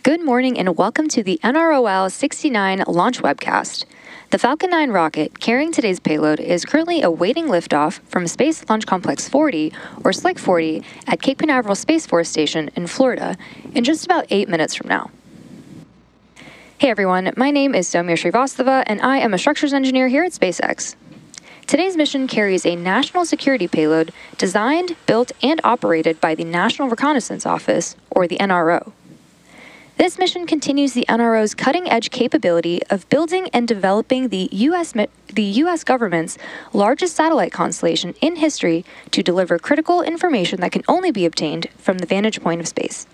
Good morning and welcome to the NROL 69 launch webcast. The Falcon 9 rocket carrying today's payload is currently awaiting liftoff from Space Launch Complex 40, or SLC 40, at Cape Canaveral Space Force Station in Florida in just about 8 minutes from now. Hey everyone, my name is Soumya Srivastava and I am a structures engineer here at SpaceX. Today's mission carries a national security payload designed, built, and operated by the National Reconnaissance Office, or the NRO. This mission continues the NRO's cutting-edge capability of building and developing the U.S. government's largest satellite constellation in history to deliver critical information that can only be obtained from the vantage point of space.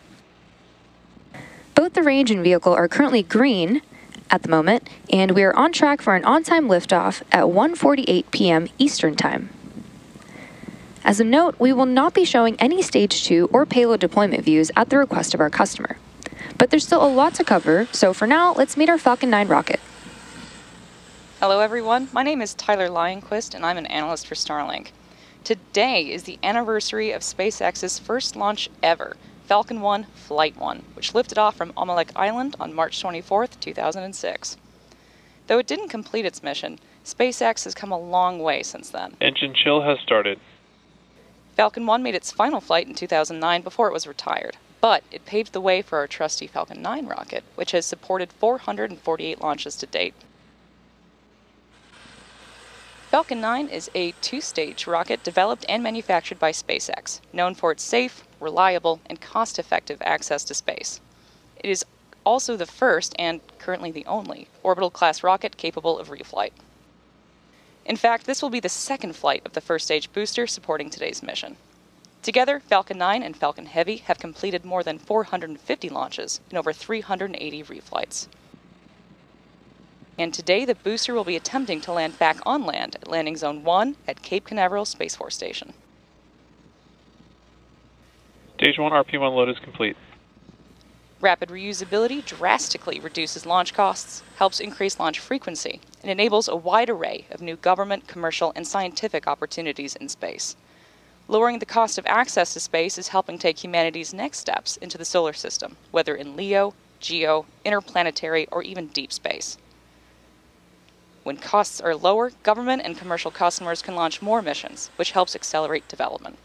Both the range and vehicle are currently green at the moment, and we are on track for an on-time liftoff at 1:48 p.m. Eastern Time. As a note, we will not be showing any Stage 2 or payload deployment views at the request of our customer. But there's still a lot to cover, so for now, let's meet our Falcon 9 rocket. Hello everyone, my name is Tyler Lionquist and I'm an analyst for Starlink. Today is the anniversary of SpaceX's first launch ever, Falcon 1 Flight 1, which lifted off from Amalek Island on March 24th, 2006. Though it didn't complete its mission, SpaceX has come a long way since then. Engine chill has started. Falcon 1 made its final flight in 2009 before it was retired. But it paved the way for our trusty Falcon 9 rocket, which has supported 448 launches to date. Falcon 9 is a two-stage rocket developed and manufactured by SpaceX, known for its safe, reliable, and cost-effective access to space. It is also the first, and currently the only, orbital-class rocket capable of reflight. In fact, this will be the second flight of the first-stage booster supporting today's mission. Together, Falcon 9 and Falcon Heavy have completed more than 450 launches and over 380 reflights. And today, the booster will be attempting to land back on land at Landing Zone 1 at Cape Canaveral Space Force Station. Stage 1 RP1 load is complete. Rapid reusability drastically reduces launch costs, helps increase launch frequency, and enables a wide array of new government, commercial, and scientific opportunities in space. Lowering the cost of access to space is helping take humanity's next steps into the solar system, whether in LEO, GEO, interplanetary, or even deep space. When costs are lower, government and commercial customers can launch more missions, which helps accelerate development.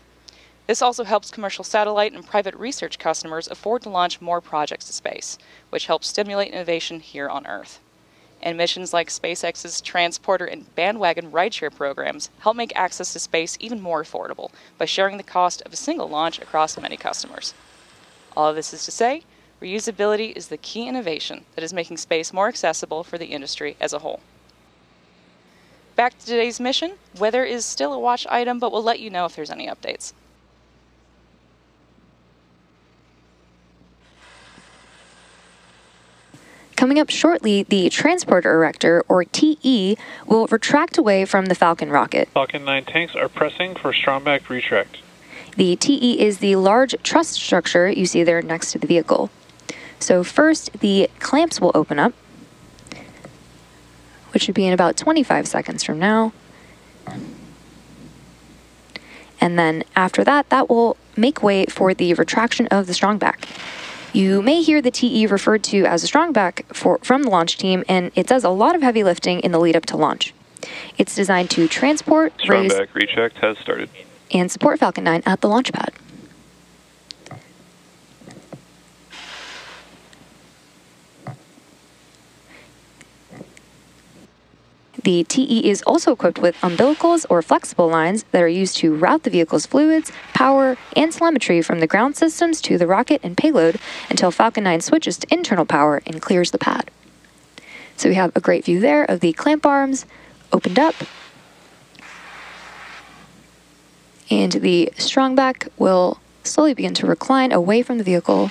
This also helps commercial satellite and private research customers afford to launch more projects to space, which helps stimulate innovation here on Earth. And missions like SpaceX's transporter and bandwagon rideshare programs help make access to space even more affordable by sharing the cost of a single launch across many customers. All of this is to say, reusability is the key innovation that is making space more accessible for the industry as a whole. Back to today's mission, weather is still a watch item, but we'll let you know if there's any updates. Coming up shortly, the transporter erector, or TE, will retract away from the Falcon rocket. Falcon 9 tanks are pressing for strongback retract. The TE is the large truss structure you see there next to the vehicle. So first, the clamps will open up, which should be in about 25 seconds from now. And then after that, that will make way for the retraction of the strongback. You may hear the TE referred to as a strongback from the launch team, and it does a lot of heavy lifting in the lead up to launch. It's designed to transport, raise, Strongback retract has started, and support Falcon 9 at the launch pad. The TE is also equipped with umbilicals or flexible lines that are used to route the vehicle's fluids, power, and telemetry from the ground systems to the rocket and payload until Falcon 9 switches to internal power and clears the pad. So we have a great view there of the clamp arms opened up. And the strongback will slowly begin to recline away from the vehicle.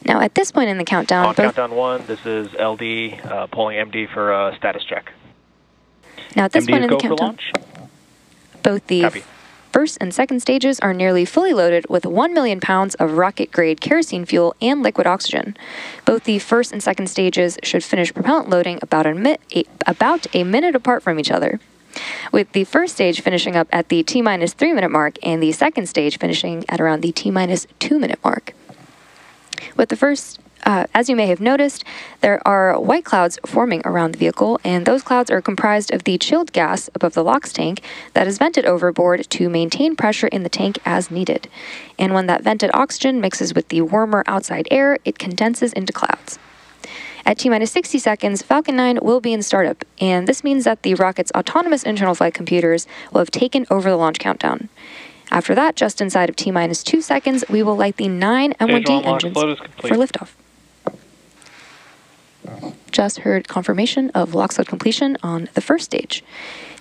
Now, at this point in the countdown... On countdown 1, this is LD, pulling MD for a status check. Now, at this MD point in the go countdown... for launch? Both the Copy. first and second stages are nearly fully loaded with 1 million pounds of rocket-grade kerosene fuel and liquid oxygen. Both the first and second stages should finish propellant loading about a minute apart from each other, with the first stage finishing up at the T-minus 3 minute mark and the second stage finishing at around the T-minus 2 minute mark. With the first, as you may have noticed, there are white clouds forming around the vehicle, and those clouds are comprised of the chilled gas above the LOX tank that is vented overboard to maintain pressure in the tank as needed. And when that vented oxygen mixes with the warmer outside air, it condenses into clouds. At T-minus 60 seconds, Falcon 9 will be in startup, and this means that the rocket's autonomous internal flight computers will have taken over the launch countdown. After that, just inside of T-minus 2 seconds, we will light the 9 M1D engines for liftoff. Just heard confirmation of LOX load completion on the first stage.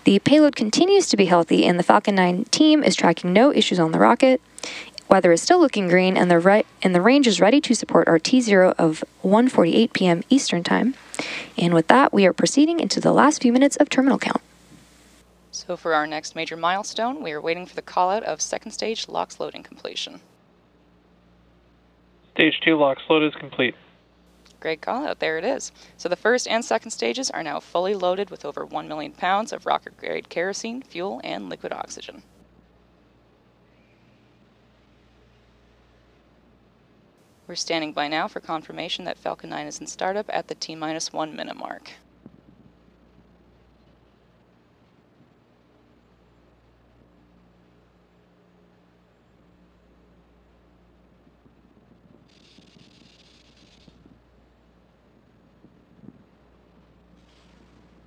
The payload continues to be healthy, and the Falcon 9 team is tracking no issues on the rocket. Weather is still looking green, and the range is ready to support our T0 of 1:48 p.m. Eastern Time. And with that, we are proceeding into the last few minutes of terminal count. So for our next major milestone, we are waiting for the call-out of second stage LOX loading completion. Stage 2 LOX load is complete. Great call-out, there it is. So the first and second stages are now fully loaded with over 1 million pounds of rocket-grade kerosene, fuel, and liquid oxygen. We're standing by now for confirmation that Falcon 9 is in startup at the T-minus 1 minute mark.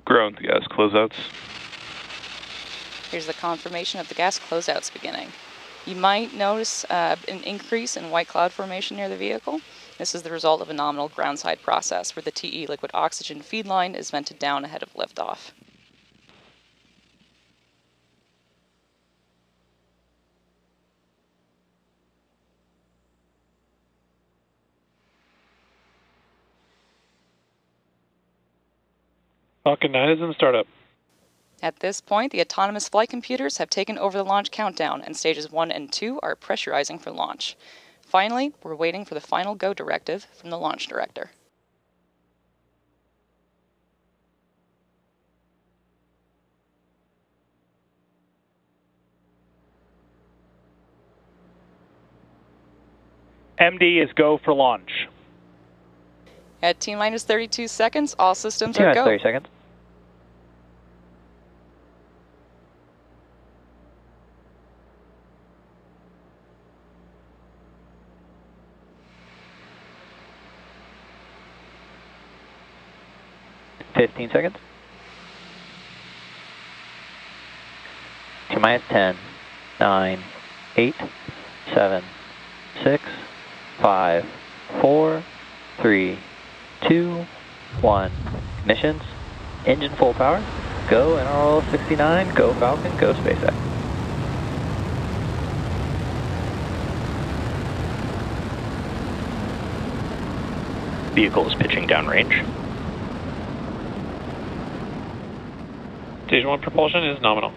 Ground gas closeouts. Here's the confirmation of the gas closeouts beginning. You might notice an increase in white cloud formation near the vehicle. This is the result of a nominal groundside process where the TE liquid oxygen feed line is vented down ahead of liftoff. Falcon 9 is in startup. At this point, the autonomous flight computers have taken over the launch countdown, and stages 1 and 2 are pressurizing for launch. Finally, we're waiting for the final go directive from the launch director. MD is go for launch. At T-minus 32 seconds, all systems are go. 30 seconds. Fifteen seconds. T-minus 10, 9, 8, 7, 6, 5, 4, 3, 2, 1. Ignitions. Engine full power. Go NROL 69. Go Falcon. Go SpaceX. Vehicle is pitching downrange. Stage 1 propulsion is nominal.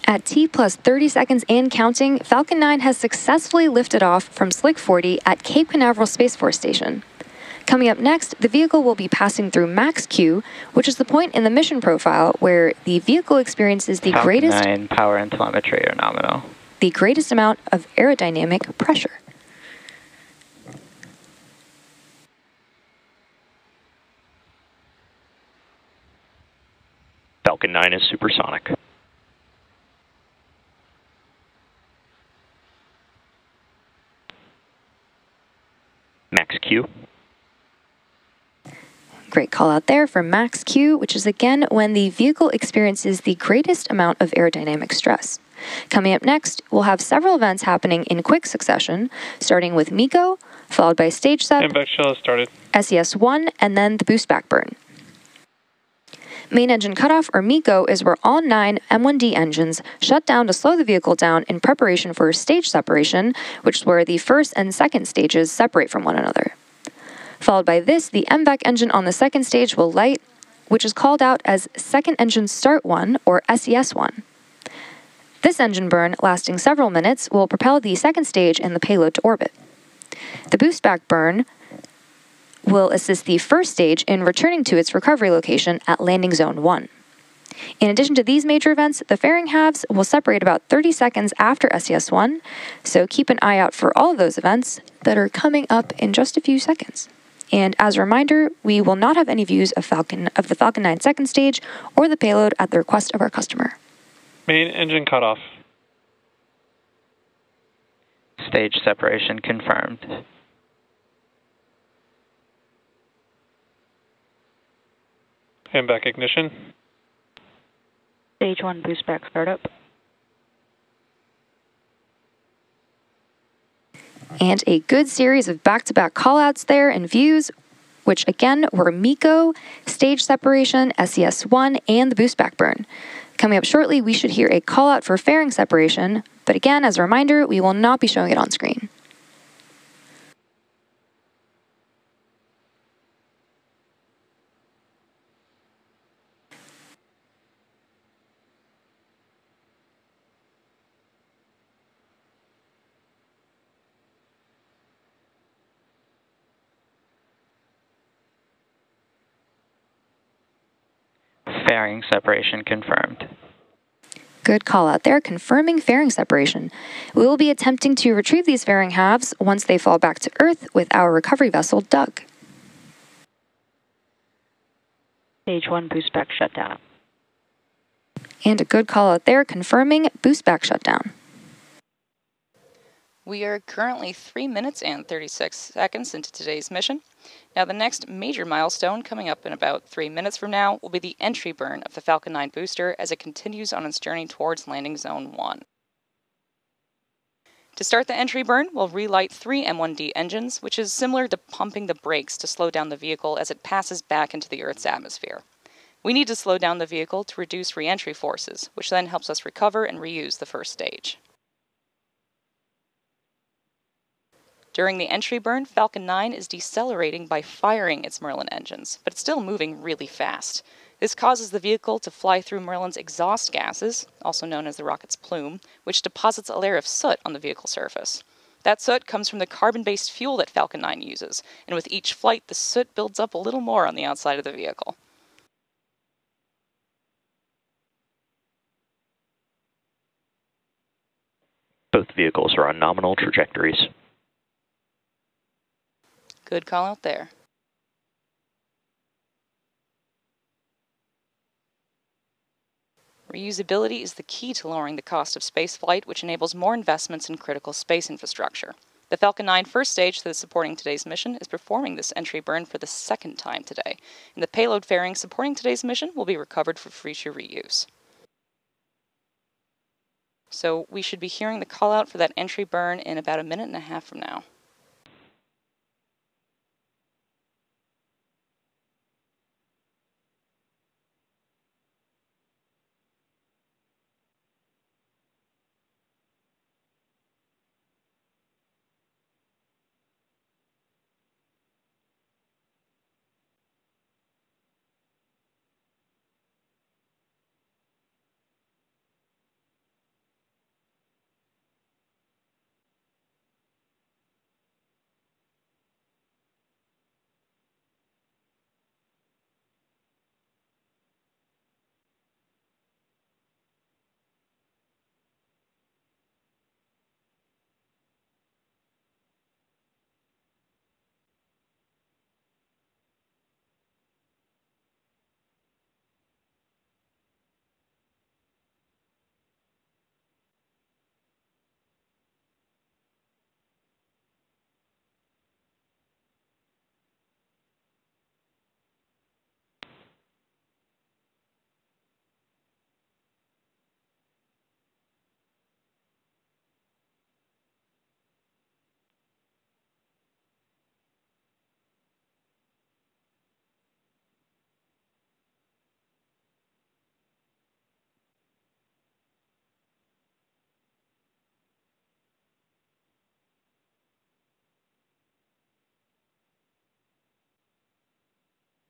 At T plus 30 seconds and counting, Falcon 9 has successfully lifted off from Slick 40 at Cape Canaveral Space Force Station. Coming up next, the vehicle will be passing through max Q, which is the point in the mission profile where the vehicle experiences the Falcon greatest 9 power and telemetry are nominal. The greatest amount of aerodynamic pressure. Falcon 9 is supersonic. Max Q. Great call out there for max Q, which is again when the vehicle experiences the greatest amount of aerodynamic stress. Coming up next, we'll have several events happening in quick succession, starting with MECO, followed by stage SEP, Impact shell has started. SES-1, and then the boost back burn. Main engine cutoff, or MECO, is where all 9 M1D engines shut down to slow the vehicle down in preparation for stage separation, which is where the first and second stages separate from one another. Followed by this, the MVAC engine on the second stage will light, which is called out as Second Engine Start 1, or SES1. This engine burn, lasting several minutes, will propel the second stage and the payload to orbit. The boost back burn will assist the first stage in returning to its recovery location at landing zone 1. In addition to these major events, the fairing halves will separate about 30 seconds after SES1, so keep an eye out for all of those events that are coming up in just a few seconds. And as a reminder, we will not have any views of the Falcon 9 second stage or the payload at the request of our customer. Main engine cutoff. Stage separation confirmed. MVAC ignition. Stage 1 boost back startup. And a good series of back-to-back callouts there and views, which again were MECO, stage separation, SES1, and the boost back burn. Coming up shortly, we should hear a callout for fairing separation, but again, as a reminder, we will not be showing it on screen. Fairing separation confirmed. Good call out there, confirming fairing separation. We will be attempting to retrieve these fairing halves once they fall back to Earth with our recovery vessel, Doug. Stage 1 boost back shutdown. And a good call out there, confirming boost back shutdown. We are currently 3 minutes and 36 seconds into today's mission. Now, the next major milestone coming up in about 3 minutes from now will be the entry burn of the Falcon 9 booster as it continues on its journey towards landing zone 1. To start the entry burn, we'll relight 3 M1D engines, which is similar to pumping the brakes to slow down the vehicle as it passes back into the Earth's atmosphere. We need to slow down the vehicle to reduce re-entry forces, which then helps us recover and reuse the first stage. During the entry burn, Falcon 9 is decelerating by firing its Merlin engines, but it's still moving really fast. This causes the vehicle to fly through Merlin's exhaust gases, also known as the rocket's plume, which deposits a layer of soot on the vehicle surface. That soot comes from the carbon-based fuel that Falcon 9 uses, and with each flight, the soot builds up a little more on the outside of the vehicle. Both vehicles are on nominal trajectories. Good call out there. Reusability is the key to lowering the cost of spaceflight, which enables more investments in critical space infrastructure. The Falcon 9 first stage that is supporting today's mission is performing this entry burn for the second time today, and the payload fairing supporting today's mission will be recovered for future reuse. So we should be hearing the call out for that entry burn in about a minute and a half from now.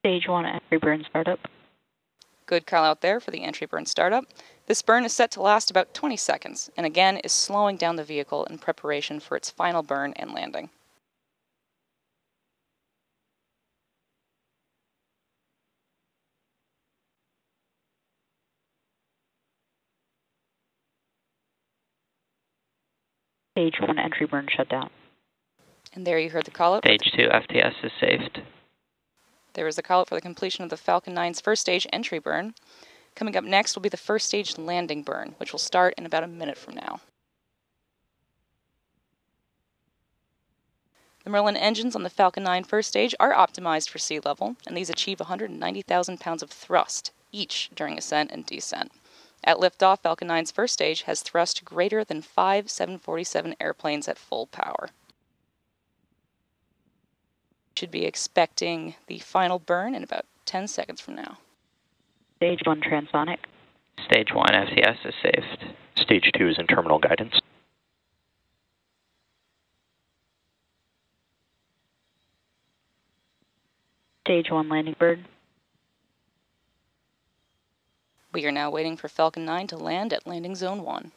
Stage 1 entry burn startup. Good call out there for the entry burn startup. This burn is set to last about 20 seconds, and again is slowing down the vehicle in preparation for its final burn and landing. Stage 1 entry burn shutdown. And there you heard the call out. Stage 2 FTS is saved. There is the call out for the completion of the Falcon 9's first stage entry burn. Coming up next will be the first stage landing burn, which will start in about a minute from now. The Merlin engines on the Falcon 9 first stage are optimized for sea level, and these achieve 190,000 pounds of thrust, each during ascent and descent. At liftoff, Falcon 9's first stage has thrust greater than 5 747 airplanes at full power. Should be expecting the final burn in about 10 seconds from now. Stage 1 transonic. Stage 1 FTS is saved. Stage 2 is in terminal guidance. Stage 1 landing burn. We are now waiting for Falcon 9 to land at landing zone 1.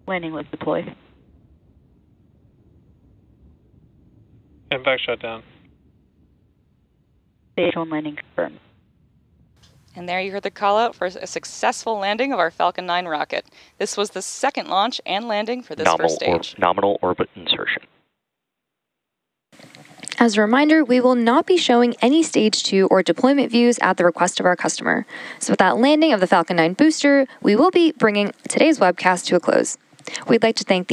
Landing was deployed. Impact shutdown. Stage 1 landing confirmed. And there you heard the call out for a successful landing of our Falcon 9 rocket. This was the second launch and landing for this first stage. Nominal orbit insertion. As a reminder, we will not be showing any Stage 2 or deployment views at the request of our customer. So with that landing of the Falcon 9 booster, we will be bringing today's webcast to a close. We'd like to thank the